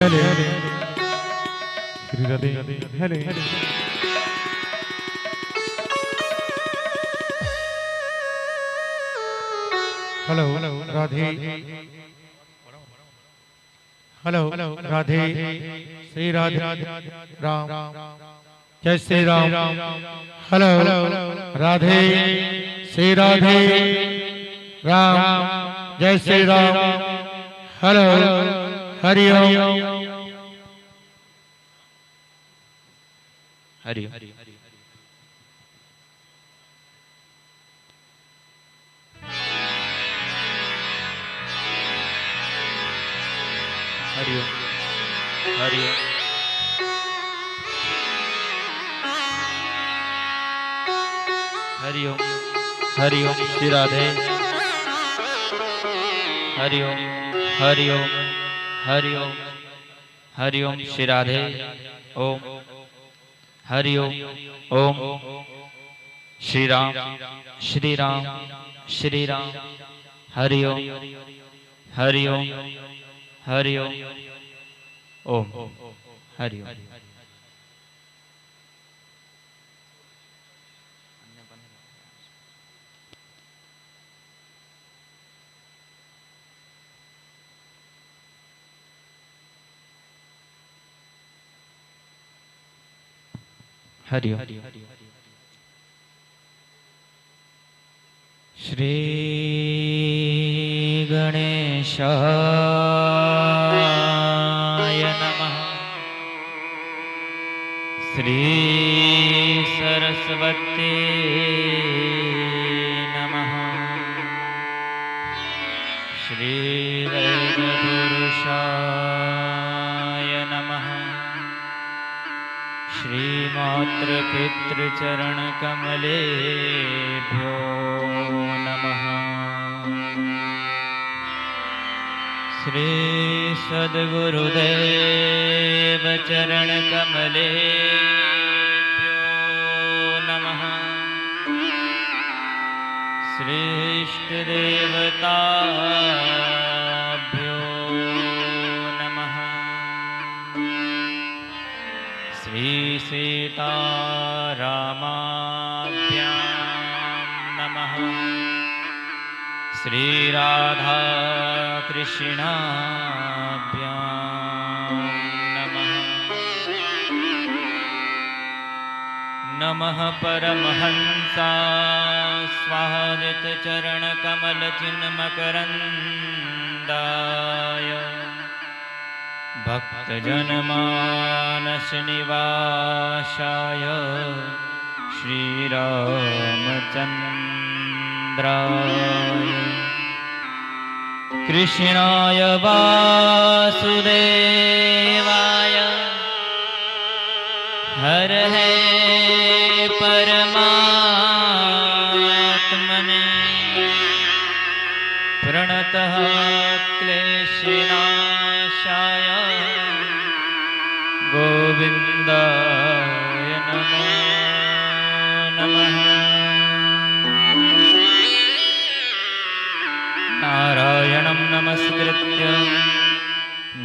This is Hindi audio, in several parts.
हरे श्री राधे हरे हेलो राधे हेलो राधे श्री राधे राम जय श्री राम हेलो राधे श्री राधे राम जय श्री राम हेलो हरि ओम हरि हरि ओम हरि ओम हरि ओम हरि ओम श्री राधे हरि ओम हरि ओम हरि ओम हरि ओम श्री राधे ओम हरि ओम ओम श्री राम श्री राम श्री राम हरि ओम हरि ओम हरि ओम ओम हरि ओम हरि ओम श्री गणेशाय नमः श्री सरस्वती नमः श्री वैदपुरुषाय नमः श्री मातृपितृचरण कमलेभ्यो नमः श्री सद्गुरुदेव चरण कमलेभ्यो नमः श्री इष्टदेवताभ्यो नमः श्री सीतारामाभ्यां नमः श्री राधा कृष्णाभ्यां नमः नमः परमहंसा स्वादित चरण कमल चिन्मकरन्दाय भक्तजनमानस निवासाय श्रीरामचन्द्राय कृष्णाय वासुदेवाय हरहे परमात्मने प्रणतः क्लेशनाशाय गोविन्दाय नमो नमः नारायणं नमस्कृत्य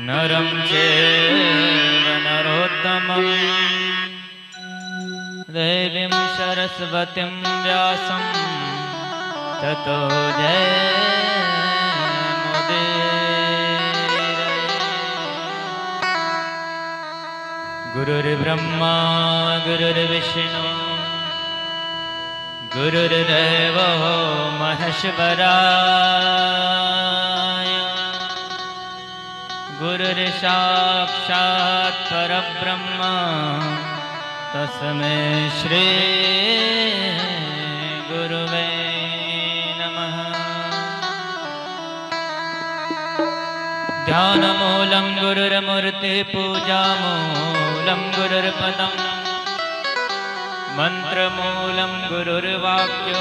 नरं चैव नरोत्तमं देवीं सरस्वतीं व्यासं ततो जयमुदीरये। गुरुर्ब्रह्मा गुरुर्विष्णु गुरुर्देवो महेश्वराय गुरुर्साक्षात् परब्रह्म तस्मै श्री गुरुवे नमः। ध्यानमूलं गुरुर्मूर्ति पूजामूलं गुरुर्पदम् मंत्रमूलं गुरुर्वाक्य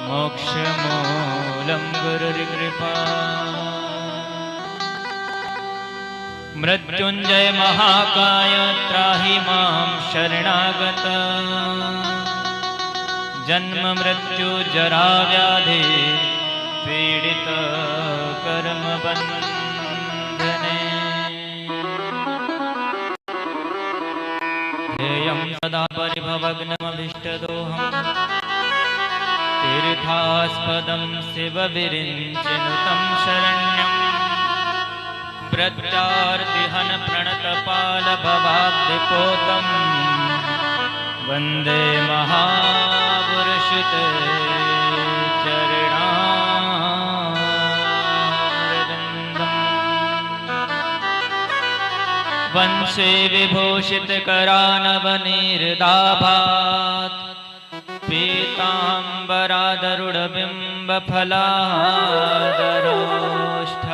मोक्षमूलं गुरुर्कृपा। मृत्युंजय महाकाय त्राहि मां शरणागत जन्म मृत्यु जरा व्याधि पीडित कर्म बंधने सदा परिभवग्नमभीष्टदोहम् तीर्थास्पदं शिवविरिञ्चिनुतं शरण्यम् व्रजार्तिहन प्रणतपालभवाब्धिपोतम् वन्दे महापुरुषिते चरणारविन्दम् वंशे विभूषितकरानवनिर्दाभात् पीताम्बरादरुढबिम्बफलादरोष्ठ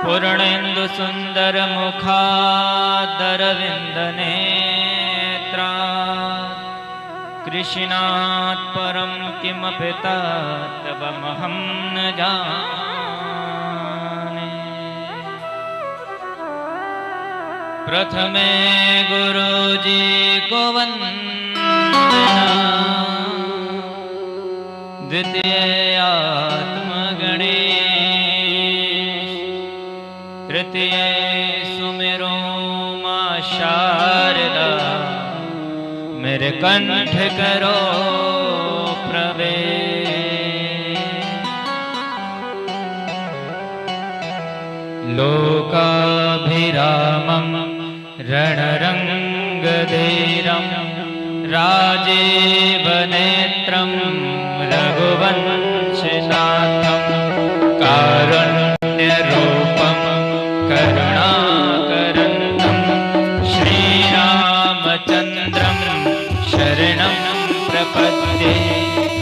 पूर्णेन्दुसुन्दरमुखादरविन्दनेत्रा कृष्णात् परं किमपि तत्त्वमहं न जाने। प्रथमे गुरुजी को वन्दना द्वितीये आत्मगणेश तृतीये सुमिरो मां शारदा मेरे कंठ करो प्रवेश। लोकाभिरामं रणरंगधीरं राजीवनेत्रं रघुवंशनाथं कारुण्यरूपं करुणाकरन्दं श्रीरामचन्द्रं शरणं प्रपद्ये।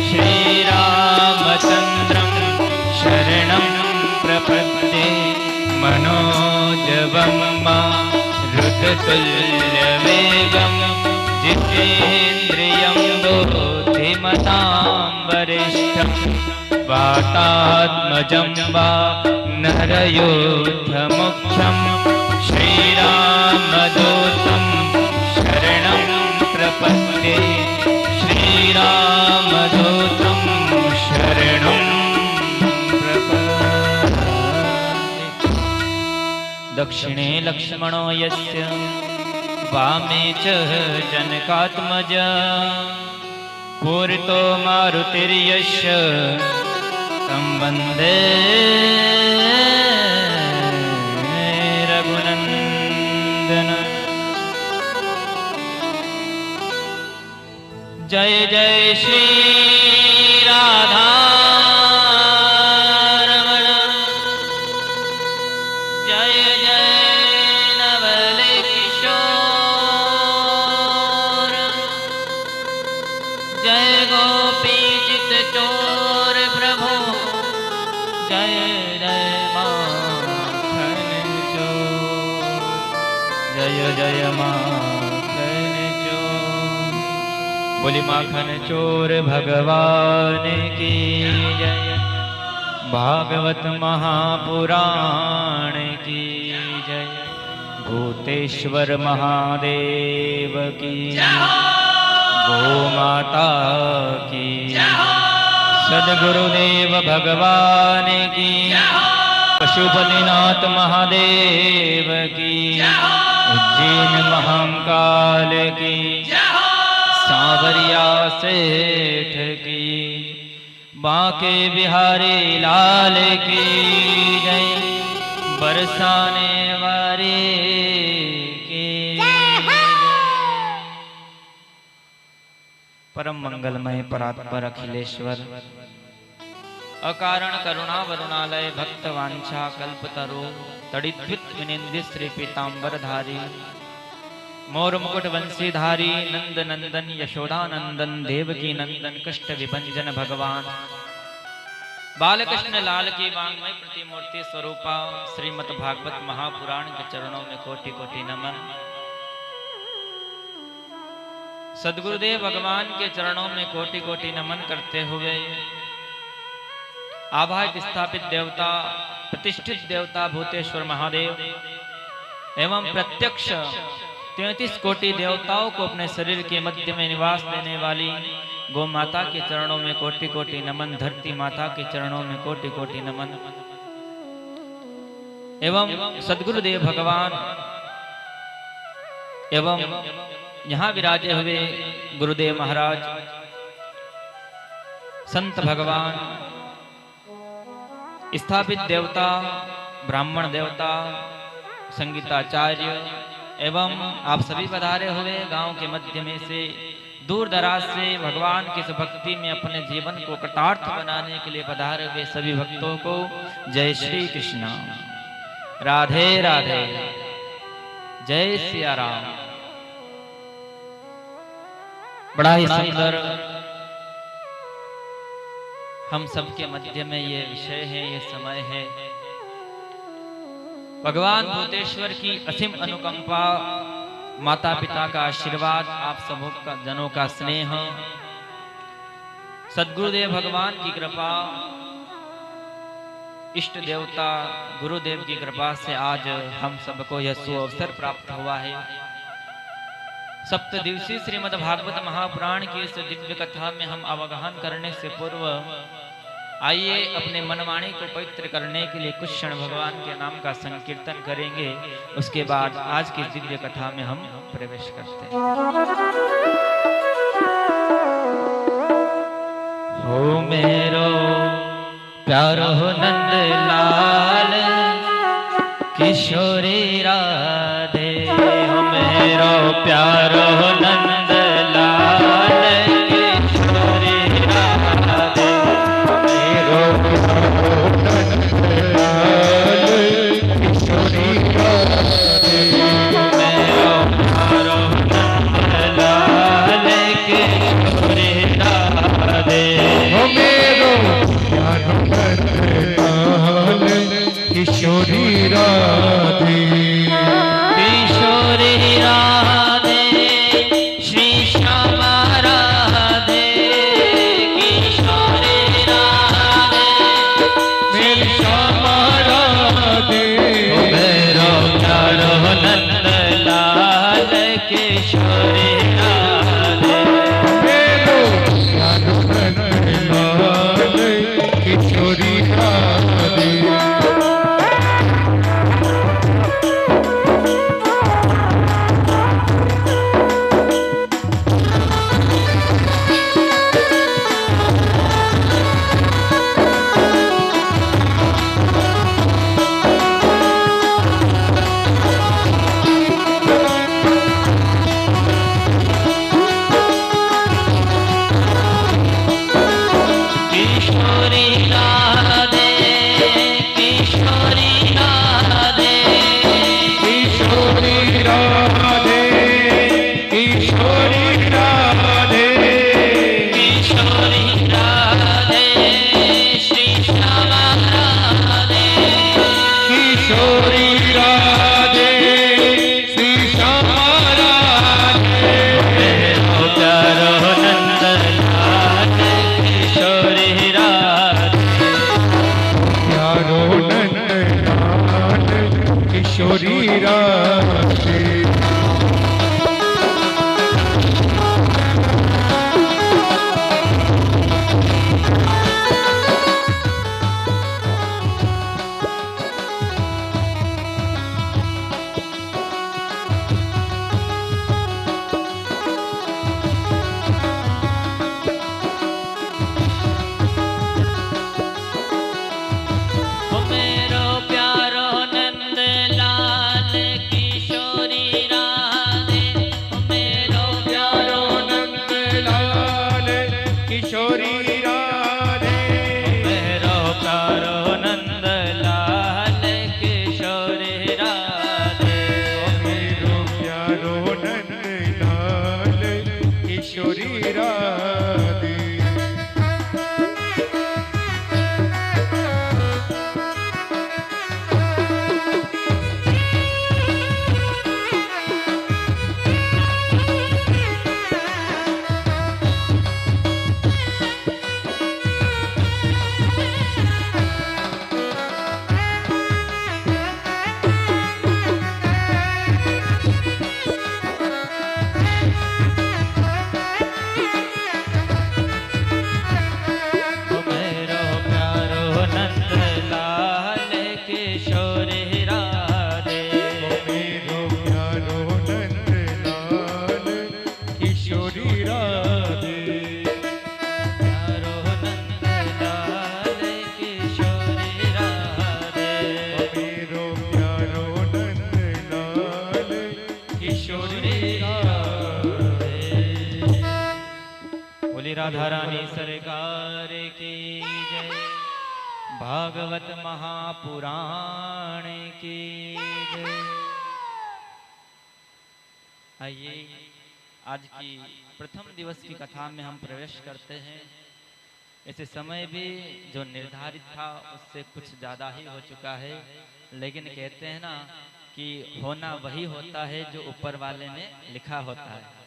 श्रीरामचन्द्रं शरणं प्रपद्ये। मनोजवं मारुततुल्यवेगं जितेन्द्रियं बुद्धिमतां वरिष्ठं वातात्मजं वानरयोद्धमुख्यं श्रीरामदूतं शरणं प्रपद्ये। श्रीरामदूतं शरणं दक्षिणे लक्ष्मणो यस्य वामे च जनकात्मज पूर्तो मारुतिर्यस्य तं वन्दे रघुनन्दन। जय जय श्री राधा जय माखन चोर। बोली माखन चोर भगवान की जय। भागवत महापुराण की जय। भूतेश्वर महादेव की गो माता की सद्गुरुदेव भगवान की पशुपतिनाथ महादेव की उज्जैन महाकाल की सांवरिया सेठ की बांके बिहारी लाल की जय। बरसाने वाले की परम मंगलमय परात्पर अखिलेश्वर अकारण करुणा वरुणालय भक्त वांछा कल्पतरु तड़िद्वित विनिंदि श्री पीतांबरधारी मोर मुकुट वंशीधारी नंद नंदन यशोदा नंदन देवकी नंदन कष्ट विभंजन भगवान बालकृष्ण लाल की वांग्मय प्रतिमूर्ति स्वरूपा श्रीमद् भागवत महापुराण के चरणों में कोटि कोटि नमन। सद्गुरुदेव भगवान के चरणों में कोटि कोटि नमन करते हुए आभार स्थापित देवता प्रतिष्ठित देवता भूतेश्वर महादेव एवं प्रत्यक्ष 33 कोटि देवताओं को अपने शरीर के मध्य में निवास देने वाली गौ माता के चरणों में कोटि कोटि नमन। धरती माता के चरणों में कोटि कोटि नमन एवं सद्गुरुदेव भगवान एवं यहाँ विराजे हुए गुरुदेव महाराज, संत भगवान, स्थापित देवता, ब्राह्मण देवता, संगीताचार्य एवं आप सभी पधारे हुए गांव के मध्य में से दूर दराज से भगवान की इस भक्ति में अपने जीवन को कृतार्थ बनाने के लिए पधारे हुए सभी भक्तों को जय श्री कृष्ण, राधे राधे, जय सिया राम। बड़ा ही सुंदर हम सबके मध्य में ये विषय है, ये समय है। भगवान भूतेश्वर की असीम अनुकंपा, माता पिता का आशीर्वाद, आप सबों का जनों का स्नेह, सद्गुरुदेव भगवान की कृपा, इष्ट देवता गुरुदेव की कृपा से आज हम सबको यह सुअवसर प्राप्त हुआ है। सप्त दिवसीय श्रीमद् भागवत महापुराण की इस दिव्य कथा में हम अवगाहन करने से पूर्व आइए अपने मनवाणी को पवित्र करने के लिए कुछ क्षण भगवान के नाम का संकीर्तन करेंगे। उसके बाद आज की दिव्य कथा में हम प्रवेश करते हैं। हो मेरो प्यारो नंद लाल किशोरी राधे, हो मेरो प्यारो नंद लाल किशोरी राधे, मेरो किशोरी राधे, मेरो प्यारो नंद लाल किशोरी राधे, हो मेरो किशोरी राधे, किशोरी राधे, श्री श्यामा राधे, किशोरी राधे, श्री श्यामा राधे, मेरो प्यारो नंद लाल किशोरी राधे, मेरो प्यारो नंद लाल किशोरी राधे। किशोरी राधे, मेरो प्यारो नंद लाल किशोरी राधा रानी सरकार की जय। भागवत महापुराण की जय। आइए आज की प्रथम दिवस की कथा में हम प्रवेश करते हैं। ऐसे समय भी जो निर्धारित था उससे कुछ ज़्यादा ही हो चुका है, लेकिन कहते हैं ना कि होना वही होता है जो ऊपर वाले ने लिखा होता है।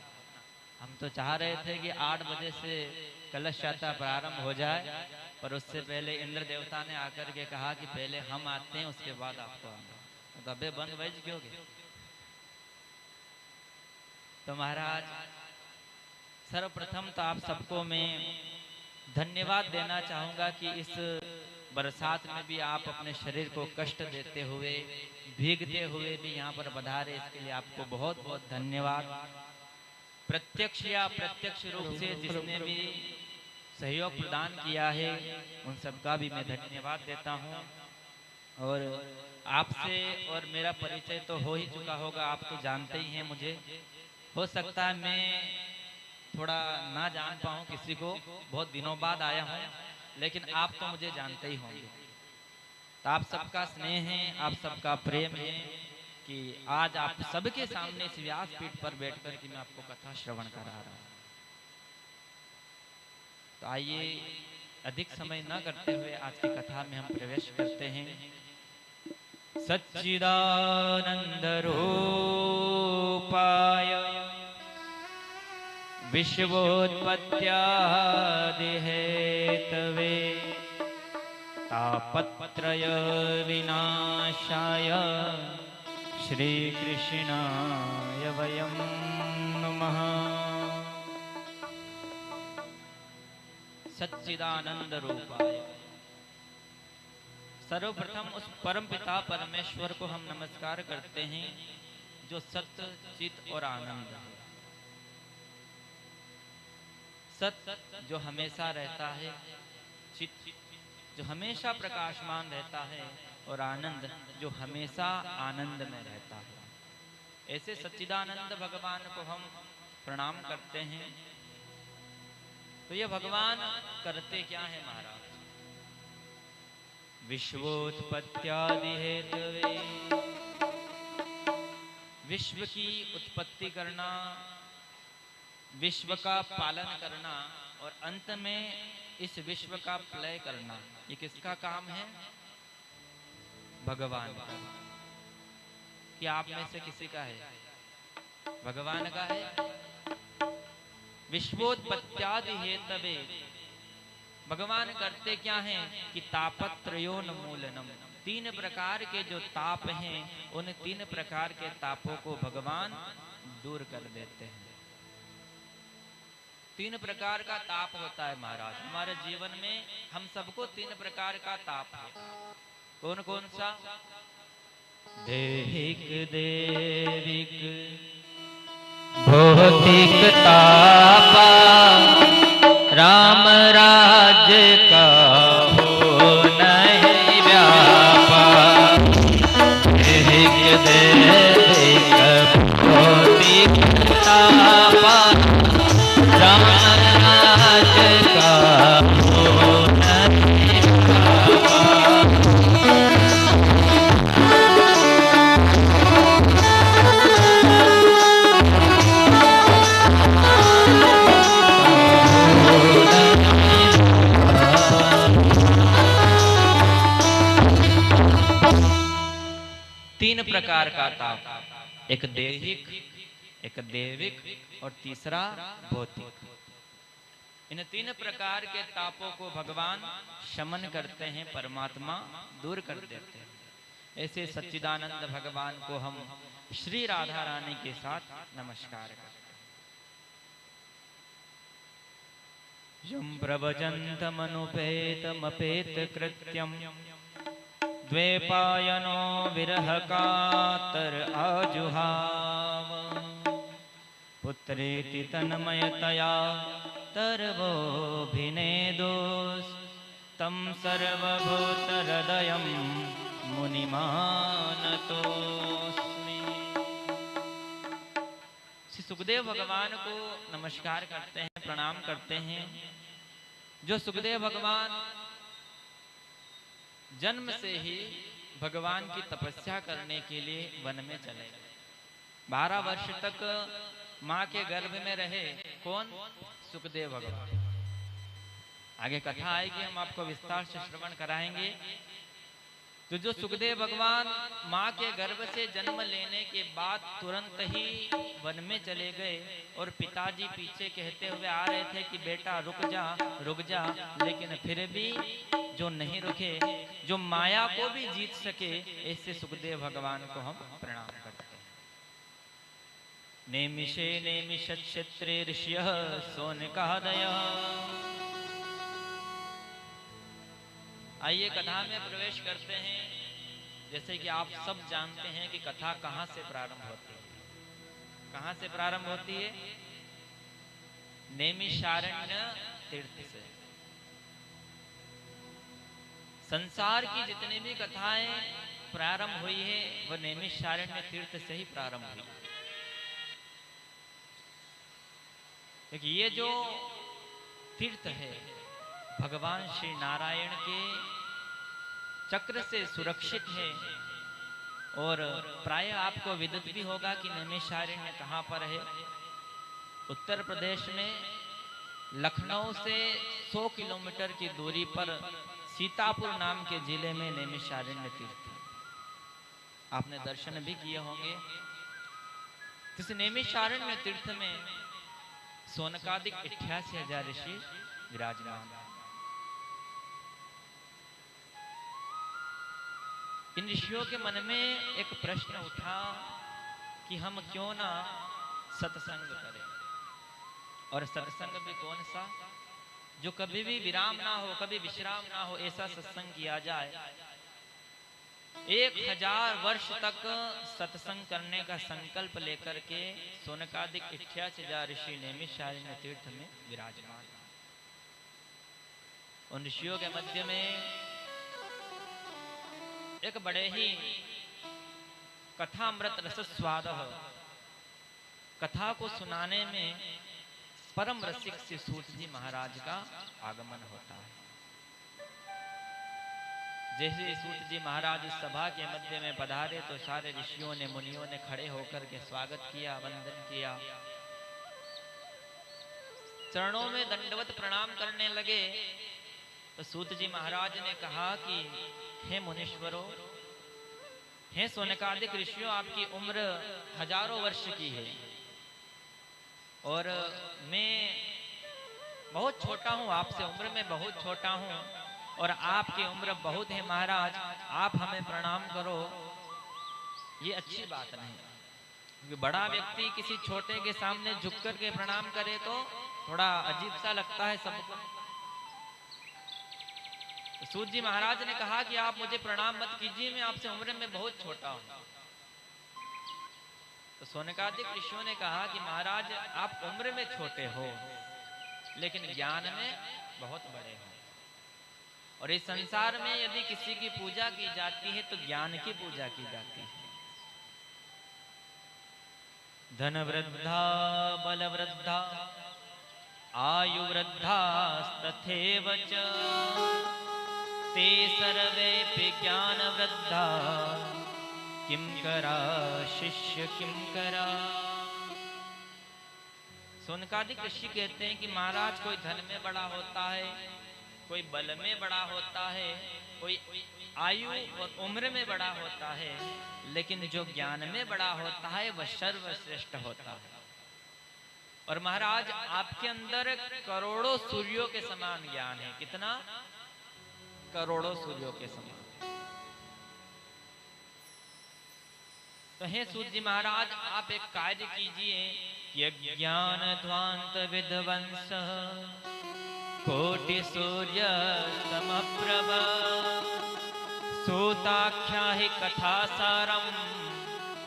हम तो चाह रहे थे कि 8 बजे से कलश यात्रा प्रारंभ हो जाए, पर उससे पहले इंद्र देवता ने आकर के कहा कि पहले हम आते हैं, उसके बाद आपको आना। तो अबे बंद बज क्यों गए? तो महाराज सर्वप्रथम तो आप सबको मैं धन्यवाद देना चाहूँगा कि इस बरसात में भी आप अपने शरीर को कष्ट देते हुए, भीगते हुए भी यहाँ पर पधारे, इसके लिए आपको बहुत बहुत धन्यवाद। प्रत्यक्ष या प्रत्यक्ष रूप से जिसने भी सहयोग प्रदान किया है उन सबका भी मैं धन्यवाद देता हूँ। और आपसे और मेरा परिचय तो हो ही चुका होगा, आप तो जानते ही हैं मुझे। हो सकता है मैं थोड़ा ना जान पाऊँ किसी को, बहुत दिनों बाद आया हूँ, लेकिन आप तो मुझे जानते ही होंगे। तो आप सबका स्नेह है, आप सबका प्रेम है कि आज आप सबके सामने इस व्यासपीठ पर बैठकर कि मैं आपको कथा श्रवण करा रहा हूँ। तो आइए अधिक समय न करते हुए आज की कथा में हम प्रवेश करते हैं। सच्चिदानंद रूपाय विश्वोत्पत्त्यादिहेतवे तापत्रय विनाशाय श्रीकृष्णाय वयं नमः। सच्चिदानंद रूपाय, सर्वप्रथम उस परमपिता परमेश्वर को हम नमस्कार करते हैं जो सत्य, चित और आनंद है। सत्य जो हमेशा रहता है, चित जो हमेशा प्रकाशमान रहता है, और आनंद जो हमेशा आनंद में रहता है। ऐसे सच्चिदानंद भगवान को हम प्रणाम करते हैं। तो ये भगवान करते क्या है महाराज? विश्वोत्पत्त्यादि हेतवे, विश्व की उत्पत्ति करना, विश्व का पालन करना और अंत में इस विश्व का प्रलय करना, ये किसका काम है? भगवान का। क्या आप में से किसी का है? भगवान का है। विश्वोत्पत्त्यादि हेतवे, भगवान करते क्या हैं कि तापत्रयोन्मूलनम, 3 प्रकार के जो ताप हैं उन 3 प्रकार के तापों को भगवान दूर कर देते हैं। 3 प्रकार का ताप होता है महाराज हमारे जीवन में। हम सबको 3 प्रकार का ताप है। कौन कौन सा? देहिक, देविक, भौतिक तापा, राम राज्य का हो नहीं व्यापा। देहिक, देविक, भौतिक तापा, राम राज्य का हो नहीं व्यापा। तीन प्रकार का ताप, एक देहिक, एक देविक और तीसरा भौतिक। इन 3 प्रकार के तापों को भगवान शमन करते हैं, परमात्मा दूर कर देते हैं। ऐसे सच्चिदानंद भगवान को हम श्री राधा रानी के साथ नमस्कार करते हैं। यं प्रवचन्तमनुपेतमपेत कृत्यं द्वैपायनो विरह कातर आजुहाव। पुत्रेति तन्मयतया तरवोऽभिनेदोस् तं सर्वभूतहृदयं मुनिमानतोऽस्मि। सुखदेव भगवान को नमस्कार करते हैं, प्रणाम करते हैं। जो सुखदेव भगवान जन्म से ही भगवान की तपस्या करने के लिए वन में चले गए। 12 वर्ष तक मां के गर्भ में रहे। कौन? सुखदेव भगवान। आगे कथा आएगी, हम आपको विस्तार से श्रवण कराएंगे। तो जो सुखदेव भगवान मां के गर्भ से जन्म लेने के बाद तुरंत ही वन में चले गए और पिताजी पीछे कहते हुए आ रहे थे कि बेटा रुक जा, लेकिन फिर भी जो नहीं रुके, जो माया को भी जीत सके, ऐसे सुखदेव भगवान को हम प्रणाम करते हैं। नेमिषे नेमिषक्षेत्रे ऋषयः सोनकादयः। आइए कथा में प्रवेश करते हैं। जैसे कि आप सब जानते हैं कि कथा कहां से प्रारंभ होती है। कहां से प्रारंभ होती है? नैमिषारण्य तीर्थ से। संसार की जितनी भी कथाएं प्रारंभ हुई है वह नैमिषारण्य तीर्थ से ही प्रारंभ हुई। क्योंकि ये जो तीर्थ है भगवान श्री नारायण के चक्र से सुरक्षित है। और प्राय आपको विदित भी होगा कि नैमिषारण्य कहाँ पर है। उत्तर प्रदेश में लखनऊ से 100 किलोमीटर की दूरी पर सीतापुर नाम के जिले में नैमिषारण्य तीर्थ है। आपने दर्शन भी किए होंगे। इस नैमिषारण्य तीर्थ में सोनकादिक 88,000 ऋषि विराजमान। इन ऋषियों के मन में एक प्रश्न उठा कि हम क्यों ना सत्संग करें। और सत्संग भी कौन सा? जो कभी भी विराम ना हो, कभी विश्राम ना हो, ऐसा सत्संग किया जाए। 1000 वर्ष तक सत्संग करने का संकल्प लेकर के सोनकादिक 88,000 ऋषि नैमिषारण्य तीर्थ में विराजमान। उन ऋषियों के मध्य में एक बड़े ही कथामृत रस स्वाद, कथा को सुनाने में परम रसिक श्री सूत जी महाराज का आगमन होता है। जैसे सूत जी महाराज इस सभा के मध्य में पधारे तो सारे ऋषियों ने, मुनियों ने खड़े होकर के स्वागत किया, वंदन किया, चरणों में दंडवत प्रणाम करने लगे। तो सूत जी महाराज ने कहा कि हे मुनीश्वरों, हे सोनकादिक ऋषियों, आपकी उम्र हजारों वर्ष की है और मैं बहुत छोटा हूँ, आपसे उम्र में बहुत छोटा हूँ और आपकी उम्र बहुत है महाराज, आप हमें प्रणाम करो। ये अच्छी बात नहीं, क्योंकि बड़ा व्यक्ति किसी छोटे के सामने झुक कर के प्रणाम करे तो थोड़ा अजीब सा लगता है सबको। सूत जी महाराज ने कहा कि आप मुझे प्रणाम मत कीजिए, मैं आपसे उम्र में बहुत छोटा हूं। तो सोनकादिक ऋषियों ने कहा कि महाराज आप उम्र में छोटे हो लेकिन ज्ञान में बहुत बड़े हो। और इस संसार में यदि किसी की पूजा की जाती है तो ज्ञान की पूजा की जाती है। धन वृद्धा बल वृद्धा आयु वृद्धा तथैव च ते सर्वेऽपि ज्ञान वृद्धा किम करा शिष्य किम करा। सोनकादिक ऋषि कहते हैं कि महाराज कोई धन में बड़ा होता है, कोई बल में बड़ा होता है, कोई आयु और उम्र में बड़ा होता है, लेकिन जो ज्ञान में बड़ा होता है वह सर्वश्रेष्ठ होता है। और महाराज आपके अंदर करोड़ों सूर्यों के समान ज्ञान है। कितना? करोड़ों सूर्यों के समान। तो हे सूत जी महाराज आप एक कार्य कीजिए, यज्ञान ध्वांत विध्वंस कोटि सूर्य समप्रभ सूताख्या हि कथा सारम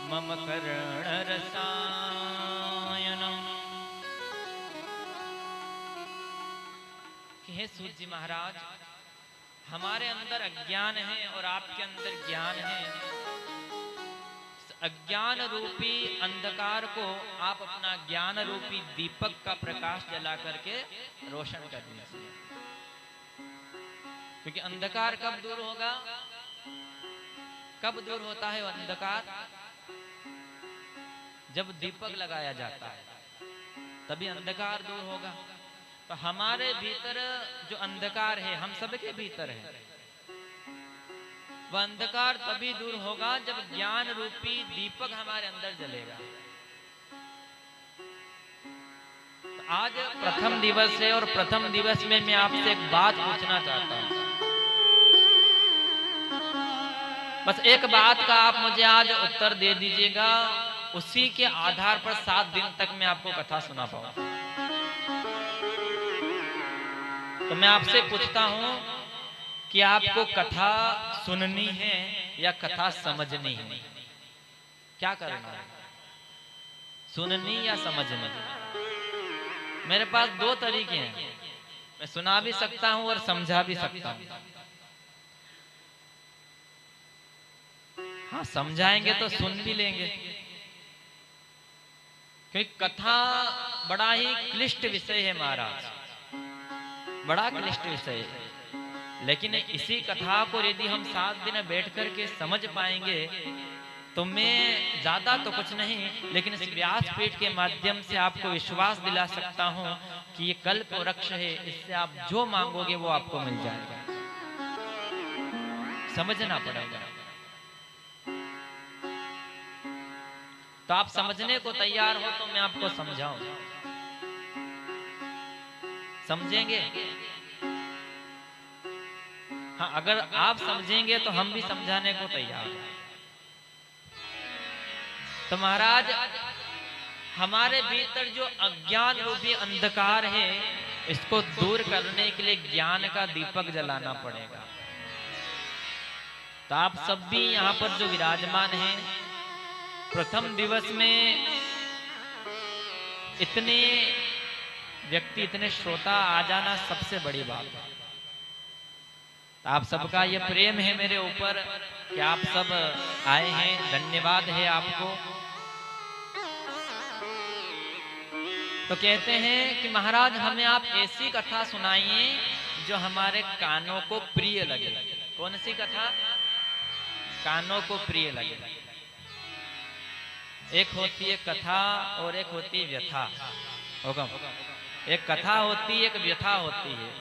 मम कर्ण रसायनम। हे सूत जी महाराज हमारे अंदर अज्ञान है और आपके अंदर ज्ञान है। अज्ञान रूपी अंधकार को आप अपना ज्ञान रूपी दीपक का प्रकाश जला करके रोशन कर दीजिए। क्योंकि अंधकार कब दूर होगा? कब दूर होता है वो अंधकार? जब दीपक लगाया जाता है तभी अंधकार दूर होगा। तो हमारे भीतर जो अंधकार है, हम सबके भीतर है, वह अंधकार तभी दूर होगा जब ज्ञान रूपी दीपक हमारे अंदर जलेगा। तो आज प्रथम दिवस है और प्रथम दिवस में मैं आपसे एक बात पूछना चाहता हूं। बस एक बात का आप मुझे आज उत्तर दे दीजिएगा, उसी के आधार पर 7 दिन तक मैं आपको कथा सुना पाऊंगा। तो मैं आपसे पूछता हूं कि आपको कथा सुननी है या कथा समझनी है? क्या करना है, सुननी या समझनी? मेरे पास 2 तरीके हैं, मैं सुना भी सकता हूं और समझा भी सकता हूं। हाँ, समझाएंगे तो सुन भी लेंगे, क्योंकि कथा बड़ा ही क्लिष्ट विषय है महाराज, बड़ा क्लिष्ट विषय है। लेकिन इसी कथा को यदि हम 7 दिन बैठ करके समझ पाएंगे तो मैं ज्यादा तो कुछ नहीं, लेकिन इस व्यासपीठ के माध्यम से आपको विश्वास दिला सकता हूं कि ये कल्प वृक्ष है, इससे आप जो मांगोगे वो आपको मिल जाएगा। समझना पड़ेगा। तो आप समझने को तैयार हो तो मैं आपको समझाऊं, समझेंगे? हाँ, अगर आप समझेंगे तो हम भी समझाने को तैयार हैं। तो महाराज, हमारे भीतर जो अज्ञान रूपी अंधकार है, इसको दूर करने के लिए ज्ञान का दीपक जलाना पड़ेगा। तो आप सब भी यहाँ पर जो विराजमान हैं, प्रथम दिवस में इतने व्यक्ति, इतने श्रोता आ जाना सबसे बड़ी बात है। आप सबका ये प्रेम है मेरे ऊपर कि आप सब आए हैं, धन्यवाद है आपको। तो कहते हैं कि महाराज हमें आप ऐसी कथा सुनाइए जो हमारे कानों को प्रिय लगे। कौन सी कथा कानों को प्रिय लगे? एक होती है कथा और एक होती है व्यथा। एक कथा होती है, एक व्यथा होती है।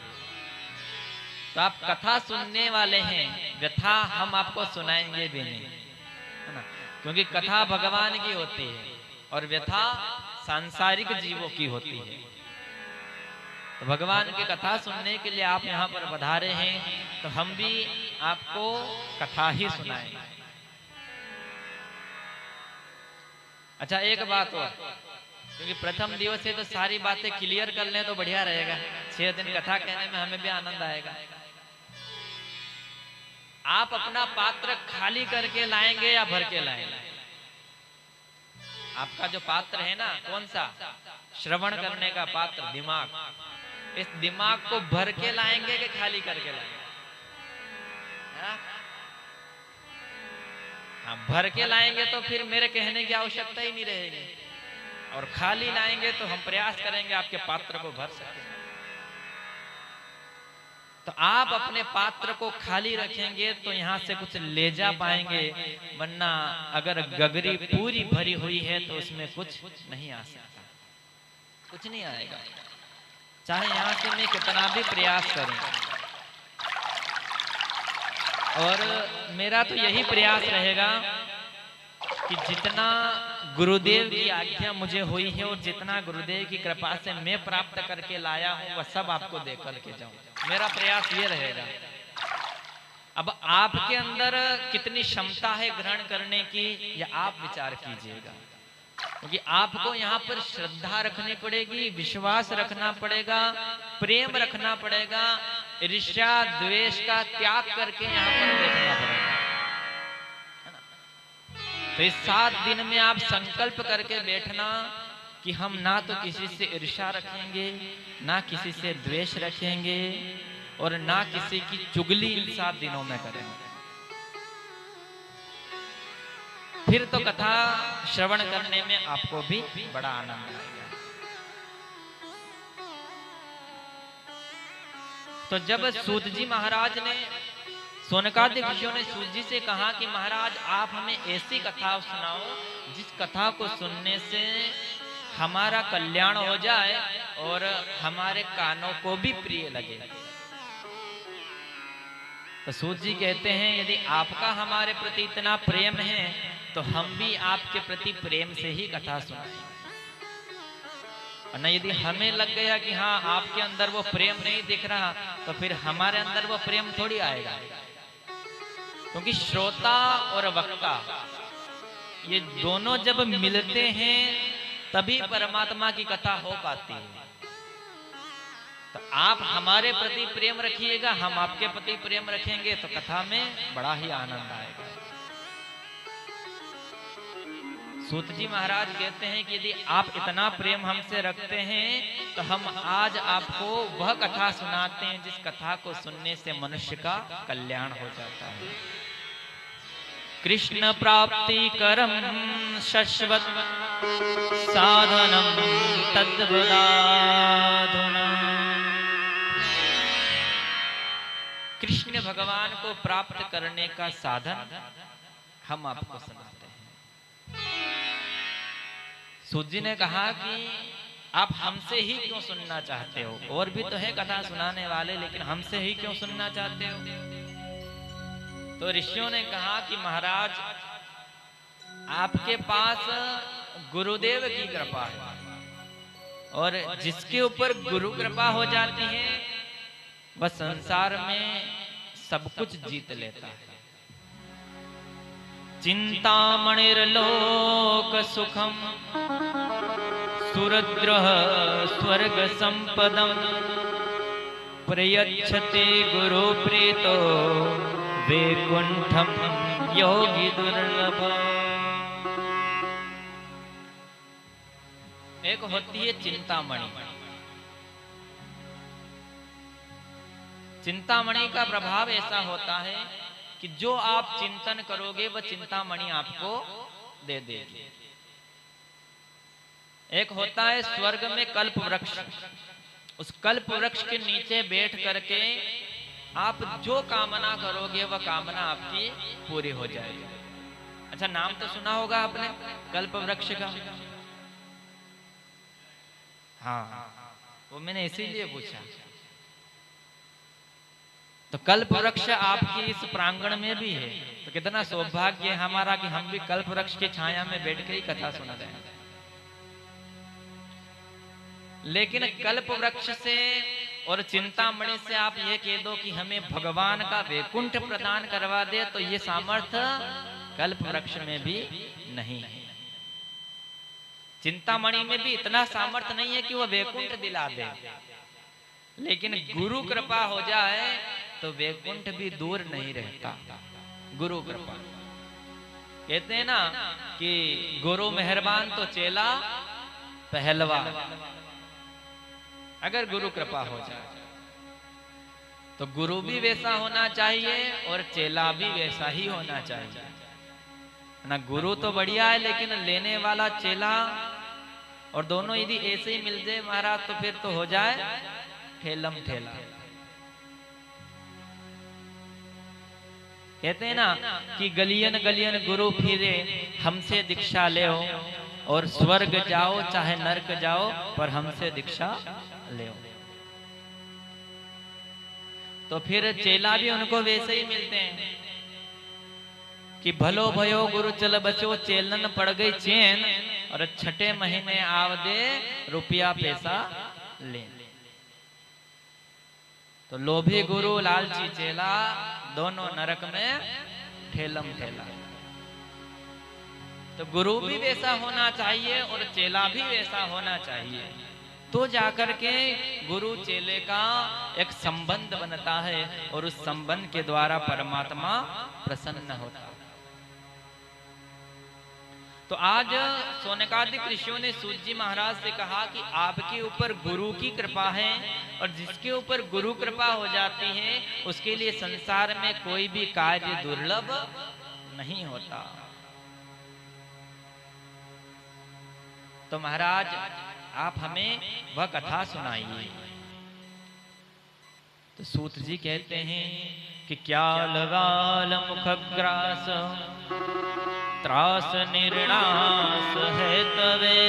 तो आप कथा सुनने वाले हैं, व्यथा हम आपको सुनाएंगे भी नहीं, है ना? क्योंकि कथा भगवान की होती है और व्यथा सांसारिक जीवों की होती है। तो भगवान की कथा सुनने के लिए आप यहाँ पर पधारे हैं, तो हम भी आपको कथा ही सुनाएंगे। अच्छा, एक बात और, क्योंकि प्रथम दिवस है तो सारी बातें क्लियर कर लें तो बढ़िया रहेगा। 6 दिन कथा कहने में हमें भी आनंद आएगा। आप अपना पात्र खाली करके लाएंगे या भर के लाएंगे? आपका जो पात्र है ना, कौन सा? श्रवण करने का पात्र, दिमाग। इस दिमाग को भर के लाएंगे कि खाली करके लाएंगे? हाँ, भर के लाएंगे तो फिर मेरे कहने की आवश्यकता ही नहीं रहेगी, और खाली लाएंगे तो हम प्रयास करेंगे आपके पात्र को भर सकें। तो आप अपने पात्र को खाली रखेंगे तो यहाँ से कुछ ले जा पाएंगे, वरना अगर गगरी पूरी भरी हुई है तो उसमें कुछ नहीं आ सकता, कुछ नहीं आएगा, चाहे यहाँ से मैं कितना भी प्रयास करूं। और मेरा तो यही प्रयास रहेगा कि जितना गुरुदेव की आज्ञा मुझे हुई है और जितना गुरुदेव की कृपा से मैं प्राप्त करके लाया हूं, वह सब आपको दे करके जाऊं। मेरा प्रयास ये रहेगा। अब आपके अंदर कितनी क्षमता है ग्रहण करने की, यह आप विचार कीजिएगा, क्योंकि आपको यहाँ पर श्रद्धा रखनी पड़ेगी, विश्वास रखना पड़ेगा, प्रेम रखना पड़ेगा, ईर्ष्या द्वेष का त्याग करके यहाँ पर बैठना पड़ेगा। तो इस 7 दिन में आप संकल्प करके बैठना कि हम ना तो किसी से ईर्ष्या रखेंगे, ना किसी से द्वेष रखेंगे, और ना किसी की चुगली इन 7 दिनों में करेंगे। फिर तो कथा श्रवण करने में आपको भी बड़ा आनंद आएगा। तो जब सूत जी महाराज ने, सोनकादिक ऋषियों ने सूत जी से कहा कि महाराज आप हमें ऐसी कथा सुनाओ जिस कथा को सुनने से हमारा कल्याण हो जाए और हमारे कानों को भी प्रिय लगे। तो सूत जी कहते हैं यदि आपका हमारे प्रति इतना प्रेम है तो हम भी आपके प्रति प्रेम से ही कथा सुनाएं। और न यदि हमें लग गया कि हाँ आपके अंदर वो प्रेम नहीं दिख रहा तो फिर हमारे अंदर वो प्रेम थोड़ी आएगा। क्योंकि श्रोता और वक्ता ये दोनों जब मिलते हैं तभी परमात्मा की कथा हो पाती है। तो आप हमारे प्रति प्रेम रखिएगा, हम आपके प्रति प्रेम रखेंगे तो कथा में बड़ा ही आनंद आएगा। सूत जी महाराज कहते हैं कि यदि आप इतना प्रेम हमसे रखते हैं तो हम आज आपको वह कथा सुनाते हैं जिस कथा को सुनने से मनुष्य का कल्याण हो जाता है। कृष्ण प्राप्ति करम शश्वत साधनम तद्वदाधुना। कृष्ण भगवान को प्राप्त करने का साधन हम आपको सुनाते हैं। सूत जी ने कहा कि आप हमसे ही क्यों सुनना चाहते हो? और भी तो है कथा सुनाने वाले, लेकिन हमसे ही क्यों सुनना चाहते हो? तो ऋषियों ने कहा कि महाराज आपके पास गुरुदेव की कृपा है और जिसके ऊपर गुरु कृपा हो जाती है वह संसार में सब कुछ जीत लेता है। चिंतामणिर्लोक सुखम सुरद्रह स्वर्ग संपदम प्रयच्छते गुरु प्रीतो वैकुंठम योगी दुर्लभ। एक होती है चिंतामणि। चिंतामणि का प्रभाव ऐसा होता है कि जो आप चिंतन करोगे वह चिंतामणि आपको दे देगी। एक होता है स्वर्ग में कल्प वृक्ष। उस कल्प वृक्ष के नीचे बैठ करके आप जो कामना करोगे वह कामना आपकी पूरी हो जाएगी। अच्छा, नाम तो सुना होगा आपने कल्प वृक्ष का? हाँ, वो मैंने इसीलिए पूछा। तो कल्प वृक्ष आपकी इस प्रांगण में भी है, तो कितना सौभाग्य है हमारा कि हम भी कल्प वृक्ष की छाया में बैठ के ही कथा सुना रहे हैं। लेकिन कल्प वृक्ष से और चिंतामणि से आप ये कह दो कि हमें भगवान का वैकुंठ प्रदान करवा दे, तो ये सामर्थ्य कल्प वृक्ष में भी नहीं है। चिंतामणि में भी इतना सामर्थ्य नहीं है कि वह वैकुंठ दिला दे, लेकिन गुरु कृपा हो जाए तो वैकुंठ भी दूर नहीं रहता। गुरु कृपा कहते हैं ना कि गुरु मेहरबान तो चेला पहलवान। अगर गुरु कृपा हो जाए तो गुरु भी वैसा होना चाहिए और चेला भी वैसा ही होना चाहिए ना। गुरु तो बढ़िया है लेकिन लेने वाला चेला और दोनों यदि ऐसे ही मिल जाए महाराज तो फिर तो हो जाए ठेलम ठेला। कहते हैं ना कि गलियन गलियन गुरु फिरे हमसे दीक्षा ले हो, और स्वर्ग जाओ चाहे नरक जाओ पर हमसे दीक्षा ले। तो फिर चेला भी उनको वैसे ही मिलते हैं कि भलो भयो गुरु चल बचो चेलन पड़ गई चैन, और छठे महीने आव दे रुपया पैसा ले। तो लोभी गुरु लालची चेला दोनों नरक में ठेलम ठेला। तो गुरु भी वैसा होना चाहिए और चेला भी वैसा होना चाहिए, तो जाकर के गुरु चेले का एक संबंध बनता है और उस संबंध के द्वारा परमात्मा प्रसन्न होता है। तो आज सोनकादिक ऋषियों ने सूत जी महाराज से कहा कि आपके ऊपर गुरु की कृपा है, और जिसके ऊपर गुरु कृपा हो जाती है उसके लिए संसार में कोई भी कार्य दुर्लभ नहीं होता। तो महाराज आप हमें वह कथा सुनाइए। तो सूत जी कहते हैं कि क्या लगाल मुखग्रास त्रास निर्णास है तवे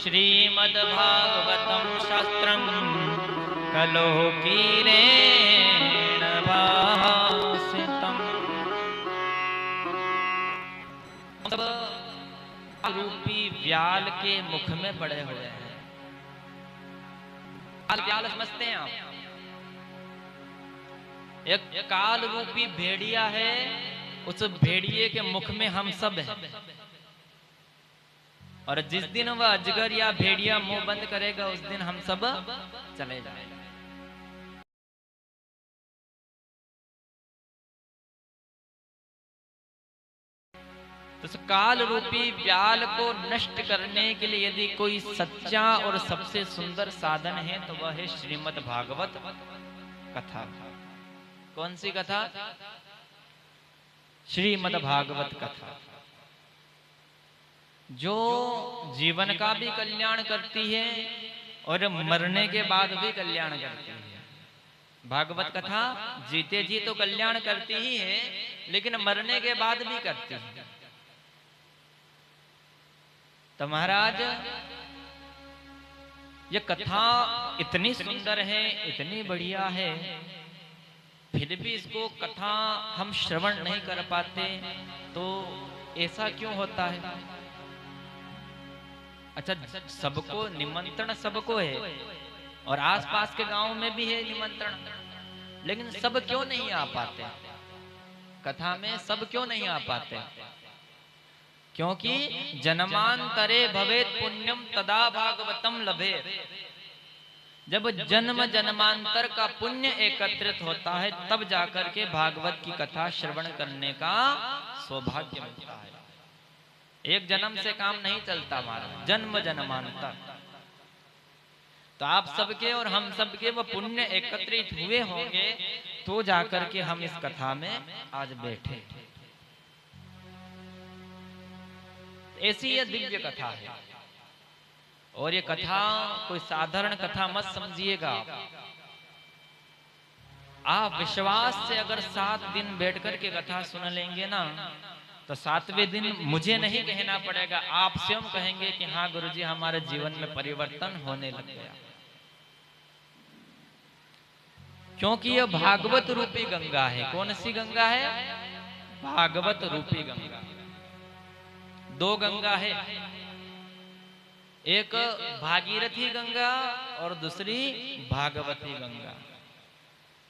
श्रीमद्भागवतम शास्त्रम कलो कीरेण भासितम। रूपी व्याल के मुख में पड़े हुए हैं। व्याल समझते हैं आप? एक काल रूपी भेड़िया है, उस भेड़िए के मुख में हम सब हैं। और जिस दिन वह अजगर या भेड़िया मुंह बंद करेगा उस दिन हम सब चले जाएंगे। तो काल रूपी व्याल को नष्ट करने के लिए यदि कोई सच्चा और सबसे सुंदर साधन है तो वह है श्रीमद् भागवत कथा। कौन सी कथा? श्रीमद् भागवत कथा, जो जीवन का भी कल्याण करती है और मरने के बाद भी कल्याण करती है। भागवत कथा जीते जी तो कल्याण करती ही है, लेकिन मरने के बाद भी करती है। तो महाराज ये कथा इतनी सुंदर है, इतनी बढ़िया है, फिर भी इसको कथा हम श्रवण नहीं कर पाते, तो ऐसा क्यों होता है? अच्छा, सबको निमंत्रण सबको है और आसपास के गांव में भी है निमंत्रण, लेकिन सब क्यों नहीं आ पाते? कथा में सब क्यों नहीं आ पाते? क्योंकि जन्मांतरे भवेत पुण्यम तदा भागवतम लभेत। जब जन्म जन्मांतर का पुण्य एकत्रित होता है तब जाकर के भागवत की कथा श्रवण करने का सौभाग्य मिलता है। एक जन्म से काम नहीं चलता हमारा, जन्म जन्मांतर। तो आप सबके और हम सबके वो पुण्य एकत्रित हुए होंगे तो जाकर के हम इस कथा में आज बैठे। ऐसी ये दिव्य कथा है। और ये कथा कोई साधारण कथा मत समझिएगा। आप विश्वास से अगर 7 दिन बैठ कर के कथा सुन लेंगे ना, तो 7वें दिन मुझे नहीं कहना पड़ेगा, आप स्वयं कहेंगे कि हाँ गुरुजी, हमारे जीवन में परिवर्तन होने लग गया। क्योंकि यह भागवत रूपी गंगा है। कौन सी गंगा है? भागवत रूपी गंगा। 2 गंगा है, एक भागीरथी गंगा और दूसरी भागवती गंगा।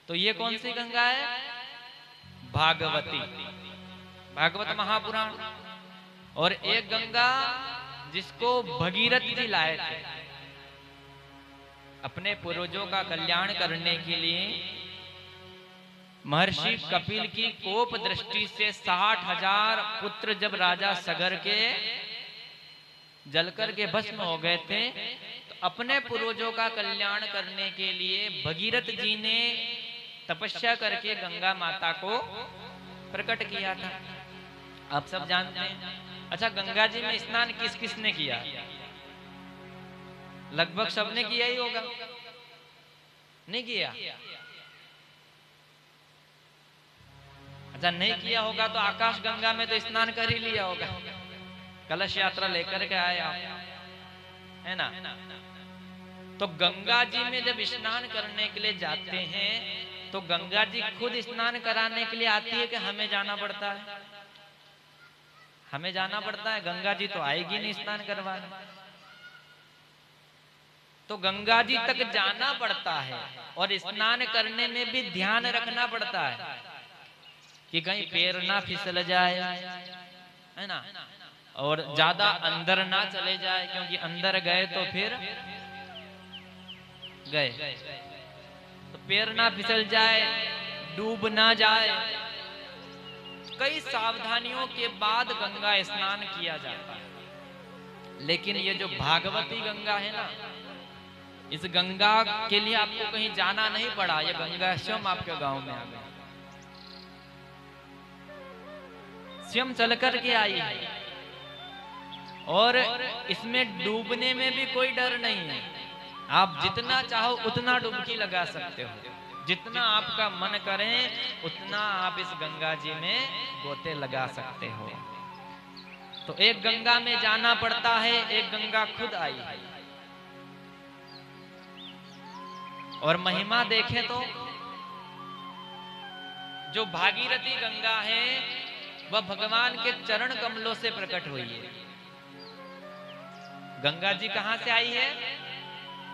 तो ये कौन सी गंगा है? भागवती, भागवत महापुराण। और एक गंगा जिसको भगीरथ जी लाए थे अपने पूर्वजों का कल्याण करने के लिए। महर्षि कपिल की कोप दृष्टि से 60,000 पुत्र जब राजा सगर के जलकर के भस्म हो गए थे, तो अपने पूर्वजों का कल्याण करने के लिए भगीरथ जी ने तपस्या करके गंगा माता को प्रकट किया था। आप सब जानते हैं। अच्छा, गंगा जी में स्नान किस किस ने किया? लगभग सबने किया ही होगा। नहीं किया? अच्छा, नहीं किया होगा तो आकाश गंगा में तो स्नान कर ही लिया होगा। कलश यात्रा लेकर के आए आप, है ना? तो गंगा जी में जब स्नान करने के लिए जाते हैं तो गंगा जी खुद स्नान कराने के लिए आती है कि हमें जाना पड़ता है? हमें जाना पड़ता है। गंगा जी तो आएगी नहीं स्नान करवाने। तो गंगा जी तक जाना पड़ता है और स्नान करने में भी ध्यान रखना पड़ता है कि कहीं पैर ना फिसल जाए, है ना? और ज्यादा अंदर ना चले जाए, क्योंकि अंदर गए तो फिर गए, तो पैर ना फिसल जाए, डूब ना जाए। कई सावधानियों के बाद गंगा स्नान किया जाता है। लेकिन ये जो भागवती गंगा है ना, इस गंगा के लिए आपको कहीं जाना नहीं पड़ा। ये गंगा स्वयं आपके गांव में आ गई, स्वयं चल कर के आई है। और इसमें डूबने में भी कोई डर नहीं है। आप जितना चाहो उतना डुबकी लगा सकते हो, जितना आपका मन करे उतना आप इस गंगा जी में गोते लगा सकते हो। तो एक गंगा में जाना पड़ता है, एक गंगा खुद आई है। और महिमा देखें तो जो भागीरथी गंगा है वह भगवान के चरण कमलों से प्रकट हुई है। गंगा जी कहां से आई है?